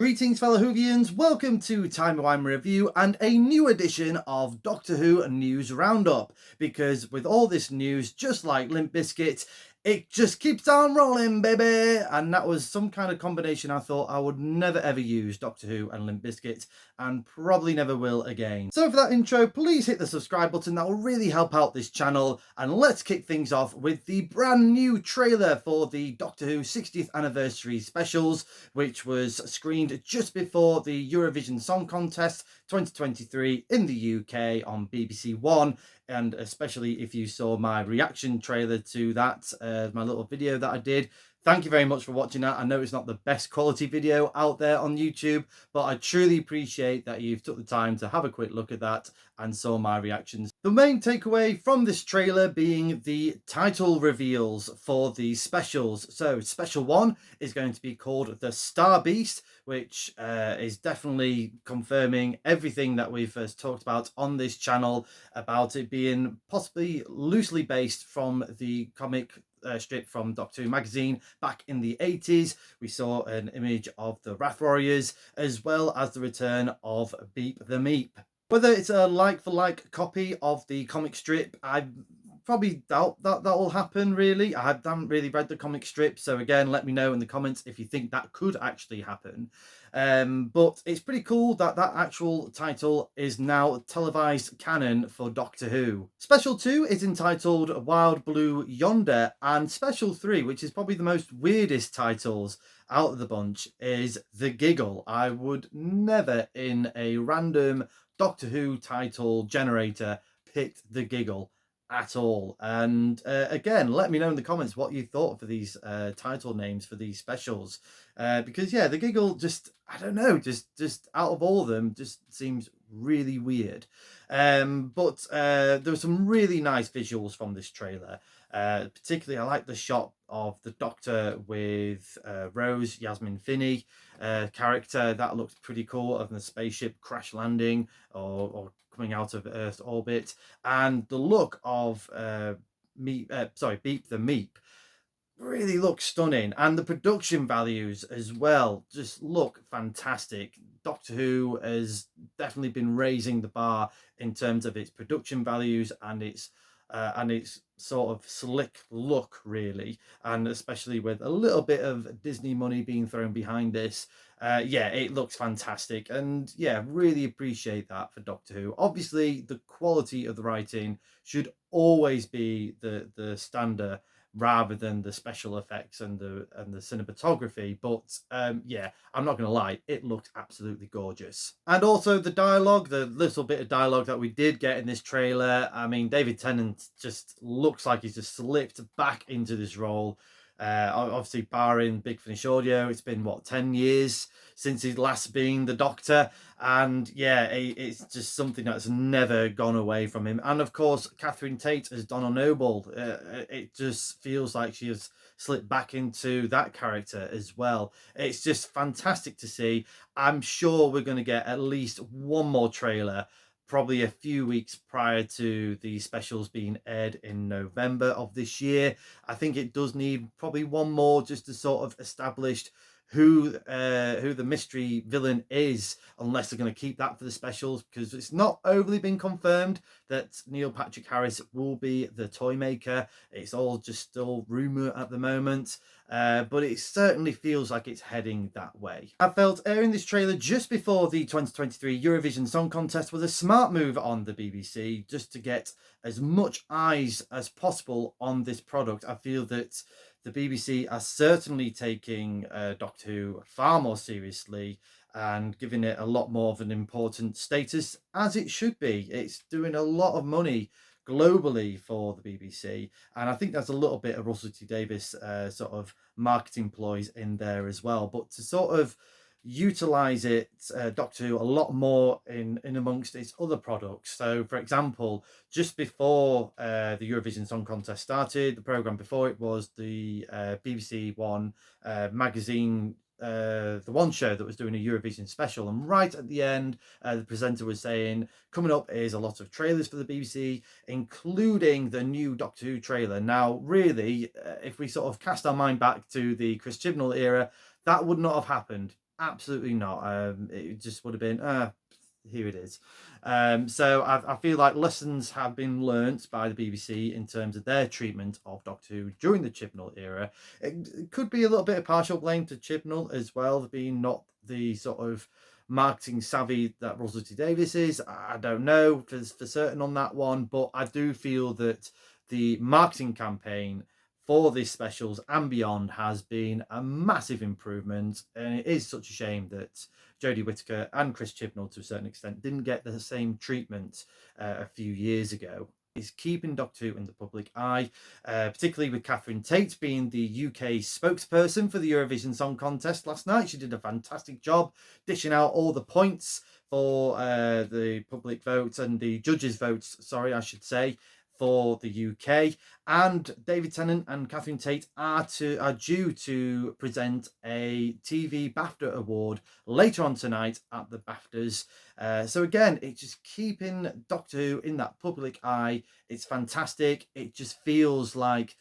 Greetings, fellow Whovians. Welcome to Timey Wimey Review and a new edition of Doctor Who News Roundup. Because with all this news, just like Limp Bizkit, it just keeps on rolling, baby. And that was some kind of combination I thought I would never ever use, Doctor Who and Limp Bizkit, and probably never will again. So for that intro, please hit the subscribe button. That will really help out this channel. And let's kick things off with the brand new trailer for the Doctor Who 60th anniversary specials, which was screened just before the Eurovision Song Contest 2023 in the UK on BBC One. And especially if you saw my reaction trailer to that, my little video that I did. Thank you very much for watching that. I know it's not the best quality video out there on YouTube, but I truly appreciate that you've took the time to have a quick look at that and saw my reactions. The main takeaway from this trailer being the title reveals for the specials. So special one is going to be called The Star Beast, which is definitely confirming everything that we've talked about on this channel about it being possibly loosely based from the comic strip from Doctor Who magazine back in the 80s. We saw an image of the Wrath Warriors as well as the return of Beep the Meep. Whether it's a like-for-like copy of the comic strip, I probably doubt that will happen, really. I haven't really read the comic strip, so again, let me know in the comments if you think that could actually happen. But it's pretty cool that that actual title is now televised canon for Doctor Who. Special 2 is entitled Wild Blue Yonder, and Special 3, which is probably the most weirdest titles out of the bunch, is The Giggle. I would never in a random Doctor Who title generator pick The Giggle at all. And again, let me know in the comments what you thought for these title names for these specials, because yeah, The Giggle, just I don't know, just out of all of them, just seems really weird. But there were some really nice visuals from this trailer. Particularly I like the shot of the Doctor with Rose Yasmin Finney character. That looks pretty cool, of the spaceship crash landing or coming out of Earth orbit, and the look of Beep the Meep really looks stunning, and the production values as well just look fantastic. Doctor Who has definitely been raising the bar in terms of its production values and its sort of slick look, really, and especially with a little bit of Disney money being thrown behind this. Yeah, it looks fantastic, and yeah, really appreciate that for Doctor Who. Obviously, the quality of the writing should always be the standard rather than the special effects and the cinematography. But yeah, I'm not gonna lie, it looked absolutely gorgeous. And also the dialogue, the little bit of dialogue that we did get in this trailer, I mean, David Tennant just looks like he's just slipped back into this role. Obviously, barring Big Finish Audio, it's been what, 10 years since he's last been the Doctor, and yeah, it's just something that's never gone away from him. And of course, Catherine Tate as Donna Noble, it just feels like she has slipped back into that character as well. It's just fantastic to see. I'm sure we're going to get at least one more trailer, probably a few weeks prior to the specials being aired in November of this year. I think it does need probably one more just to sort of establish who the mystery villain is, unless they're going to keep that for the specials, because it's not overly been confirmed that Neil Patrick Harris will be the toy maker. It's all just still rumor at the moment, but it certainly feels like it's heading that way. I felt airing this trailer just before the 2023 Eurovision Song Contest was a smart move on the BBC, just to get as much eyes as possible on this product. I feel that the BBC are certainly taking Doctor Who far more seriously and giving it a lot more of an important status, as it should be. It's doing a lot of money globally for the BBC, and I think there's a little bit of Russell T Davies sort of marketing ploys in there as well. But to sort of utilize it, Doctor Who, a lot more in amongst its other products. So for example, just before the Eurovision Song Contest started, the program before it was the BBC One magazine, the one show that was doing a Eurovision special, and right at the end, the presenter was saying coming up is a lot of trailers for the BBC, including the new Doctor Who trailer. Now really, if we sort of cast our mind back to the Chris Chibnall era, that would not have happened. Absolutely not. It just would have been, here it is. So I feel like lessons have been learnt by the BBC in terms of their treatment of Doctor Who during the Chibnall era. It could be a little bit of partial blame to Chibnall as well, being not the sort of marketing savvy that Russell T Davies is. I don't know for certain on that one, but I do feel that the marketing campaign for these specials and beyond has been a massive improvement, and it is such a shame that Jodie Whittaker and Chris Chibnall, to a certain extent, didn't get the same treatment a few years ago. Is keeping Doctor Who in the public eye, particularly with Catherine Tate being the UK spokesperson for the Eurovision Song Contest last night. She did a fantastic job dishing out all the points for the public votes and the judges' votes, sorry, I should say, for the UK. And David Tennant and Catherine Tate are due to present a TV BAFTA award later on tonight at the BAFTAs. So again, it's just keeping Doctor Who in that public eye. It's fantastic. It just feels like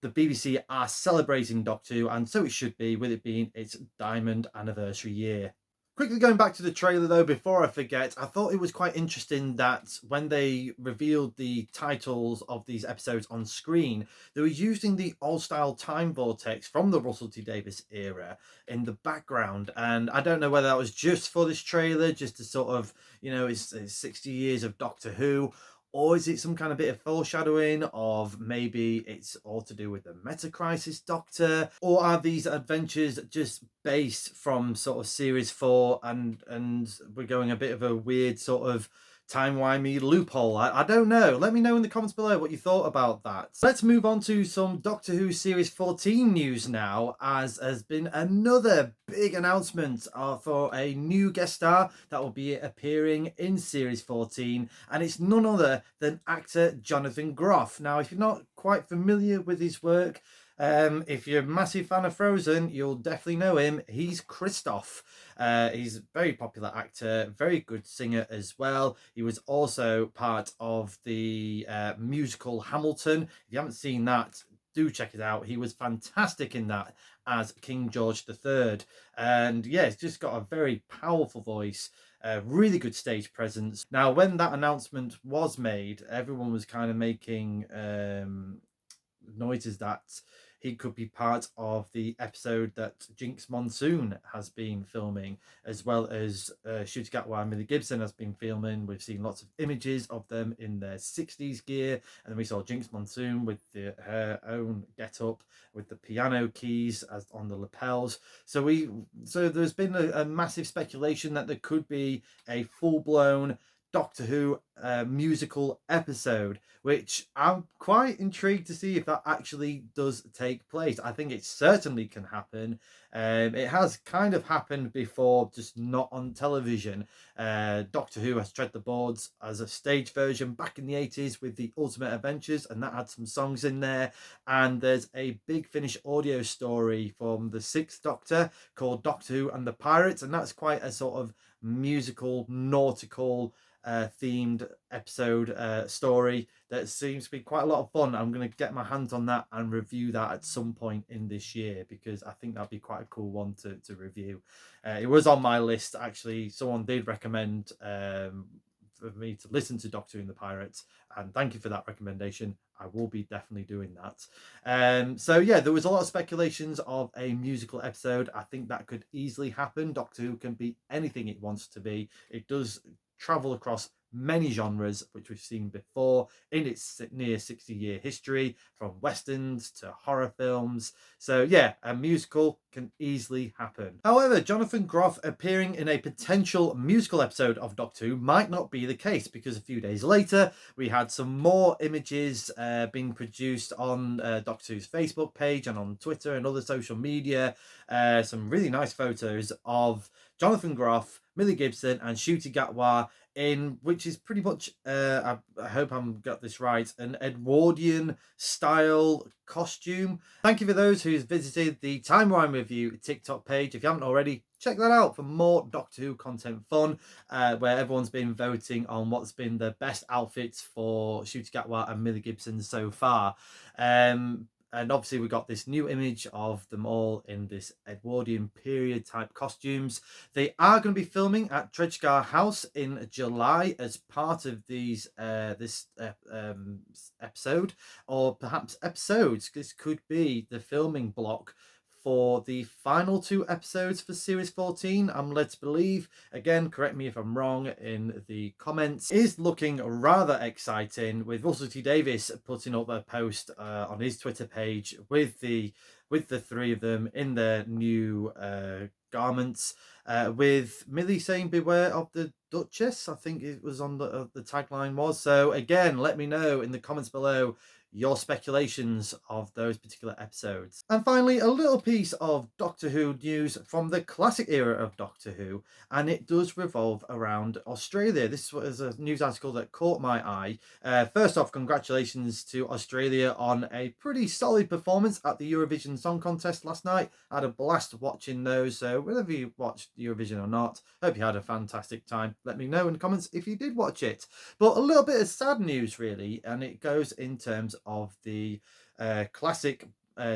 the BBC are celebrating Doctor Who, and so it should be, with it being its diamond anniversary year. Quickly going back to the trailer though, before I forget, I thought it was quite interesting that when they revealed the titles of these episodes on screen, they were using the old style time vortex from the Russell T Davies era in the background. And I don't know whether that was just for this trailer, just to sort of, it's 60 years of Doctor Who, or is it some kind of bit of foreshadowing of maybe it's all to do with the Meta Crisis Doctor? Or are these adventures just based from sort of series 4 and we're going a bit of a weird sort of timey-wimey loophole? I don't know. Let me know in the comments below what you thought about that. Let's move on to some Doctor Who Series 14 news now, as has been another big announcement for a new guest star that will be appearing in Series 14, and it's none other than actor Jonathan Groff. Now, if you're not quite familiar with his work, if you're a massive fan of Frozen, you'll definitely know him. He's Kristoff. He's a very popular actor, very good singer as well. He was also part of the musical Hamilton. If you haven't seen that, do check it out. He was fantastic in that as King George III. And yeah, he's just got a very powerful voice. Really good stage presence. Now, when that announcement was made, everyone was kind of making noises that he could be part of the episode that Jinx Monsoon has been filming, as well as Ncuti Gatwa and Millie Gibson has been filming. We've seen lots of images of them in their 60s gear, and then we saw Jinx Monsoon with her own get-up with the piano keys as on the lapels. So there's been a massive speculation that there could be a full-blown Doctor Who musical episode, which I'm quite intrigued to see if that actually does take place. I think it certainly can happen. It has kind of happened before, just not on television. Doctor Who has tread the boards as a stage version back in the 80s with the Ultimate Adventures, and that had some songs in there. And there's a Big Finish audio story from the Sixth Doctor called Doctor Who and the Pirates, and that's quite a sort of musical, nautical themed episode story that seems to be quite a lot of fun. I'm going to get my hands on that and review that at some point in this year, because I think that'd be quite a cool one to review. It was on my list, actually. Someone did recommend for me to listen to Doctor Who and the Pirates, and thank you for that recommendation. I will be definitely doing that. So yeah, there was a lot of speculations of a musical episode. I think that could easily happen. Doctor Who can be anything it wants to be. It does travel across many genres, which we've seen before in its near 60-year history, from westerns to horror films. So yeah, a musical can easily happen. However, Jonathan Groff appearing in a potential musical episode of Doctor Who might not be the case, because a few days later we had some more images being produced on Doctor Who's Facebook page and on Twitter and other social media. Some really nice photos of Jonathan Groff, Millie Gibson and Ncuti Gatwa in, which is pretty much, I hope I'm got this right, an Edwardian style costume. Thank you for those who's visited the Timey Wimey Review TikTok page. If you haven't already, check that out for more Doctor Who content fun, where everyone's been voting on what's been the best outfits for Ncuti Gatwa and Millie Gibson so far. And obviously we got this new image of them all in this Edwardian period type costumes. They are going to be filming at Tredgar House in July as part of this episode, or perhaps episodes. This could be the filming block for the final 2 episodes for Series 14, I'm led to believe. Again, correct me if I'm wrong in the comments. Is looking rather exciting, with Russell T Davies putting up a post on his Twitter page with the 3 of them in their new garments, with Millie saying beware of the Duchess, I think it was on the tagline was. So again, let me know in the comments below your speculations of those particular episodes. And finally, a little piece of Doctor Who news from the classic era of Doctor Who, and it does revolve around Australia. This was a news article that caught my eye. First off, congratulations to Australia on a pretty solid performance at the Eurovision Song Contest last night. I had a blast watching those, so whether you watched Eurovision or not, hope you had a fantastic time. Let me know in the comments if you did watch it. But a little bit of sad news, really, and it goes in terms of the classic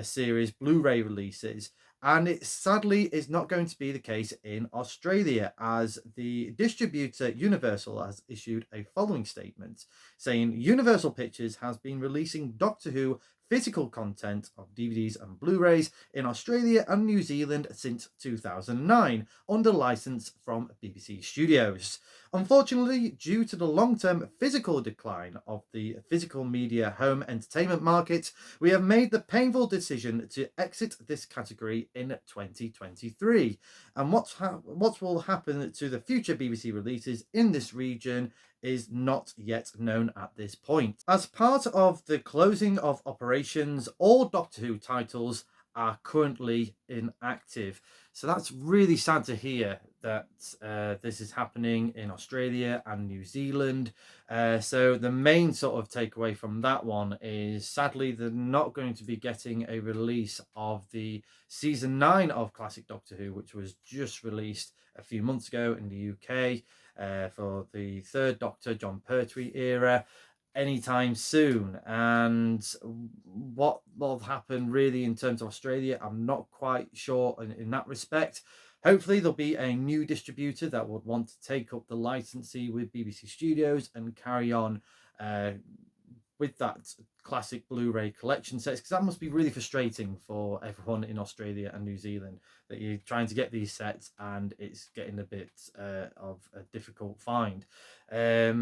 series Blu-ray releases, and it sadly is not going to be the case in Australia, as the distributor Universal has issued a following statement saying Universal Pictures has been releasing Doctor Who physical content of DVDs and Blu-rays in Australia and New Zealand since 2009 under license from BBC Studios. Unfortunately, due to the long-term physical decline of the physical media home entertainment market, we have made the painful decision to exit this category in 2023. And what will happen to the future BBC releases in this region is not yet known at this point. As part of the closing of operations, all Doctor Who titles are currently inactive. So that's really sad to hear that this is happening in Australia and New Zealand. So the main sort of takeaway from that one is, sadly, they're not going to be getting a release of the season 9 of Classic Doctor Who, which was just released a few months ago in the UK for the 3rd Doctor, John Pertwee era, anytime soon. And what will happen really in terms of Australia, I'm not quite sure in that respect. Hopefully there'll be a new distributor that would want to take up the licensee with BBC Studios and carry on with that classic Blu-ray collection sets, because that must be really frustrating for everyone in Australia and New Zealand, that you're trying to get these sets and it's getting a bit of a difficult find. I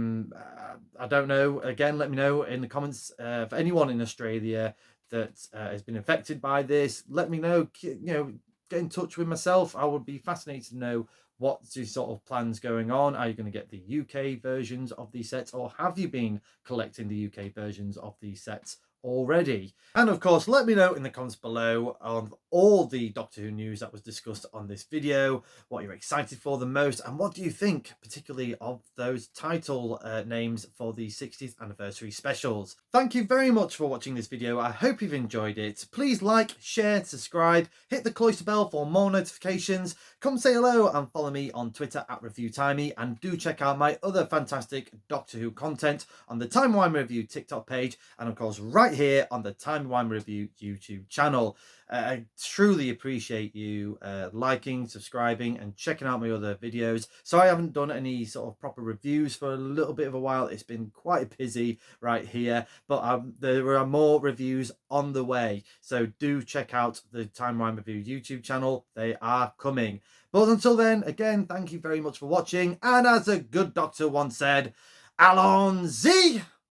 don't know. Again, let me know in the comments for anyone in Australia that has been affected by this. Let me know. Get in touch with myself. I would be fascinated to know what's the sort of plans going on. Are you going to get the UK versions of these sets, or have you been collecting the UK versions of these sets already? And of course, let me know in the comments below on all the Doctor Who news that was discussed on this video, what you're excited for the most, and what do you think particularly of those title names for the 60th anniversary specials. Thank you very much for watching this video. I hope you've enjoyed it. Please like, share, subscribe, hit the cloister bell for more notifications, come say hello and follow me on Twitter at ReviewTimey, and do check out my other fantastic Doctor Who content on the Timey Wimey Review TikTok page, and of course right here on the Timey Wimey Review YouTube channel. I truly appreciate you liking, subscribing and checking out my other videos. So I haven't done any sort of proper reviews for a little bit of a while. It's been quite busy right here, but there are more reviews on the way. So do check out the Timey Wimey Review YouTube channel. They are coming. But until then, again, thank you very much for watching. And as a good doctor once said, allons-y!